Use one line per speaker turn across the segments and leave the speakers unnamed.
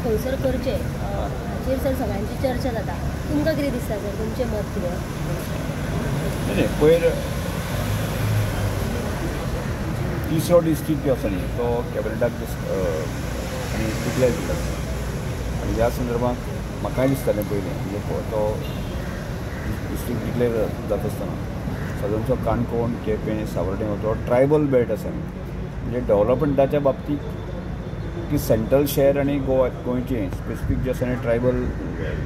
खंयसर करचे हाचेर सर सगळ्यांची चर्चा जाता. तुमकां कितें दिसता सर, तुमचें मत कितें?
नाही पयर तिसरो डिस्ट्रिक्ट जो आसा न्ही तो कॅबिनेटाक डिक्लेअर केला आनी ह्या संदर्भात म्हाकाय दिसतालें पयलीं म्हणजे तो डिस्ट्रिक्ट डिक्लेअर जाता आसतना सादारणचो काणकोण केपें सावर्डे हो ट्रायबल बेल्ट आसा म्हणजे डेव्हलपमेंटाच्या बाबतीत की सेंट्रल शहर आनी गोंयचें स्पेसिफीक जे आसा ट्रायबल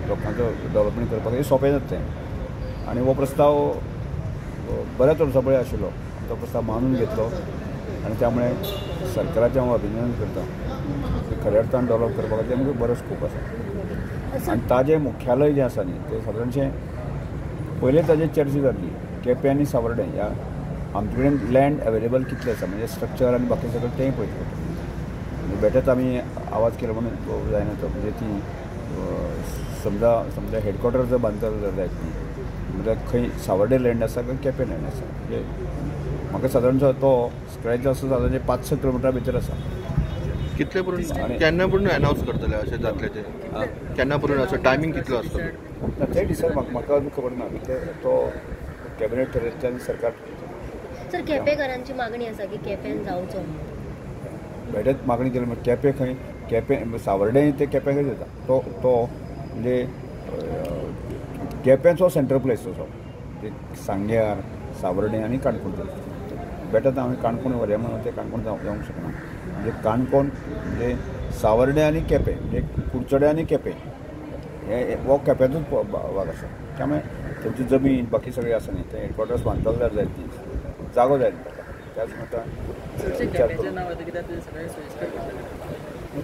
लोकांचो डेव्हलपमेंट करपाक हे सोंपें जातलें आनी हो प्रस्ताव बऱ्याच वर्सां पळय आशिल्लो. तो प्रस्ताव मानून घेतलो आनी त्यामुळे सरकाराचें हांव अभिनंदन करता. खऱ्या अर्थान डेव्हलप करपा खातीर आमकां बरो स्कोप आसा आनी ताजें मुख्यालय जें आसा न्ही तें सादारणशें पयलें ताजेर चर्चा जाल्ली केपें आनी सावर्डे ह्या आमचे कडेन लँड अवेलेबल कितलें आसा म्हणजे स्ट्रक्चर आनी बाकी सगळें तेंय पळयत पडटा. बेठेच आमी आवाज केलो म्हणून जायना तो म्हणजे ती समजा हेडक्वॉर्टर जर बांदतलो जायत न्ही म्हणजे खंय सावर्डे लँड आसा काय केपें लँड आसा म्हणजे म्हाका सादारणसो तो स्क्रॅच आसा सादारण 5-6 किलोमिटरा भितर आसा.
कितले परून केन्ना परून अनावन्स करतले अशें जातलें तें केन्ना परून असो टायमींग कितलो आसतलो
ते डिसायड म्हाका अजून खबर ना तो कॅबिनेट थरयतल्यान सरकार.
सर केपेंकारांची मागणी आसा की केपें जावचो
बेठेच मागणी केली म्हणजे केपें सावर्डे ते केपेंकच येता तो म्हणजे केपेंचो सेंट्रल प्लेस तसो सांग्यार सावर्डे आनी काणकोण बेठेच हांवें काणकोण व्हरया म्हणून ते काणकोण जावंक शकना म्हणजे काणकोण म्हणजे सावर्डे आनी केपें म्हणजे कुडचडे आनी केपें हो केप्याचोच भाग आसा. त्यामुळे तेंची जमीन बाकी सगळें आसा न्ही ते हेडक्वॉर्टर्स बांदतले जाल्यार जायत न्ही जागो जाय त्याच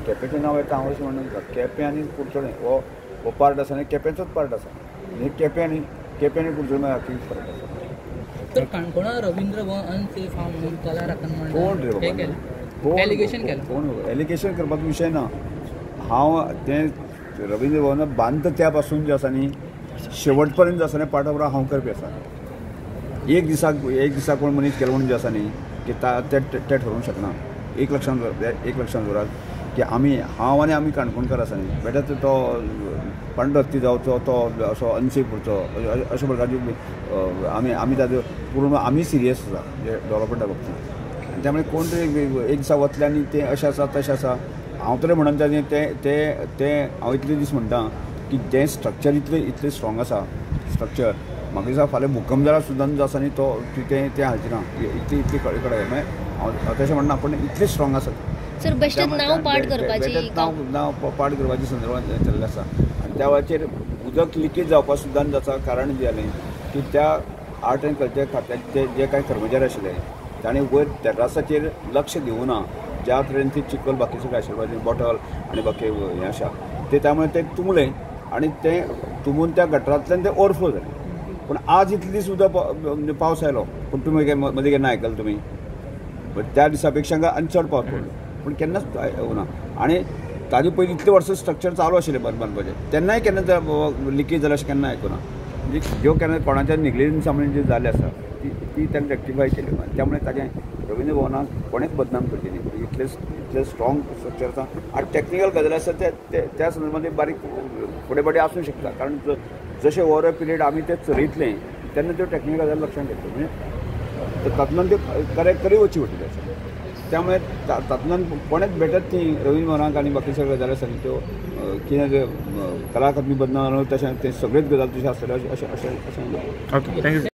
केपेंचें नांव येता हांव अशें म्हणून केपें आनी कुडचडे हो पार्ट आसा आनी केपेंचोच पार्ट आसा म्हणजे केपें आनी कुडचडे मागीर फरक आसा.
तर काणकोणा रवींद्र भवन अनसेफ हा म्हणून कला राखण
कोण रे बाबा
एलिगेशन केलं
कोण एलिगेशन करपाचो विशय ना. हांव तें रवींद्र भवन बांदता त्या पासून जे आसा न्ही शेवट पर्यंत आसा न्ही पार्ट ऑफ हांव करपी आसा. एक दिसाक कोण मनीस केलो म्हणून जे आसा न्ही की ते ठरोवंक शकना. एक लक्षांत दवरात की हांव आनी आमी काणकोणकार आसा न्ही बेठेच तो पांडुरस्ती जावचो तो असो अनसेफ उरचो अशे प्रकारची आमी ताजो पूर्ण आमी सिरियस आसा म्हणजे डेव्हलपमेंटा बाबतींत आनी त्यामुळे कोण तरी एक दिसा वतले आनी तें अशें आसा तशें आसा हांव तरी म्हणटा तें हांव इतले दीस म्हणटा की तें स्ट्रक्चर इतलें स्ट्रॉंग आसा स्ट्रक्चर म्हाका दिसता फाल्यां भुकंप जाल्यार सुद्दां जो आसा न्ही तो तें हालची ना इतली कडेन मागीर हांव तशें म्हणना पूण इतलें स्ट्रॉंग आसा
सर बेश्टेच नांव पाड करपाची
संदर्भात चल्लें आसा आनी त्या वेळाचेर उदक लिकेज जावपाक सुद्दां जाता कारण जें जालें की त्या आर्ट एंड कल्चर खात्याचे जे कांय कर्मचारी आशिल्ले तांणी वयर टेर्रासाचेर लक्ष दिवना ज्या तरेन ती चिकल बाकी सगळें आशिल्लें बॉटल आनी बाकी हें आसा ते त्यामुळे ते तुंबलें आनी तें तुंबून त्या गटरांतल्यान तें ओवरफ्लो जालें. पूण आज इतले दीस सुद्दां पावस आयलो पूण तुमी मदीं केन्ना आयकलां तुमी त्या दिसा पेक्षा आनी चड पावस पडलो पूण केन्नाच येवना. आनी ताजे पयलीं इतले वर्सां स्ट्रक्चर चालू आशिल्लें बांदपाचें तेन्नाय केन्ना लिकेज जालें अशें केन्ना आयकुना. म्हणजे ज्यो केन्ना कोणाच्या निग्लिजन्सामुळे जे जालें आसा ती ताणें रेक्टिफाय केली त्यामुळे ताजें रवींद्र भवनाक कोणेच बदनाम करची न्ही इतले स्ट्रॉंग स्ट्रक्चर आसा. आनी टॅक्निकल गजाली आसा त्या संदर्भात बारीक फुडें आसूं शकता कारण जशें ओवर अ पिरियड आमी ते चलयतले तेन्ना त्यो टॅक्निकल गजाली लक्षांत घेतल्यो म्हणजे तातूंतल्यान त्यो करी वची पडटल्यो आसा. त्यामुळे तातूंतल्यान कोणेच भेटत ती रवींद्र भवनाक आनी बाकी सगळ्यो गजाली आसा त्यो कितें कला अकादमी बदनाम तशें ते सगळेच गजाली तशें आसतल्यो अशें
ओके थँक्यू.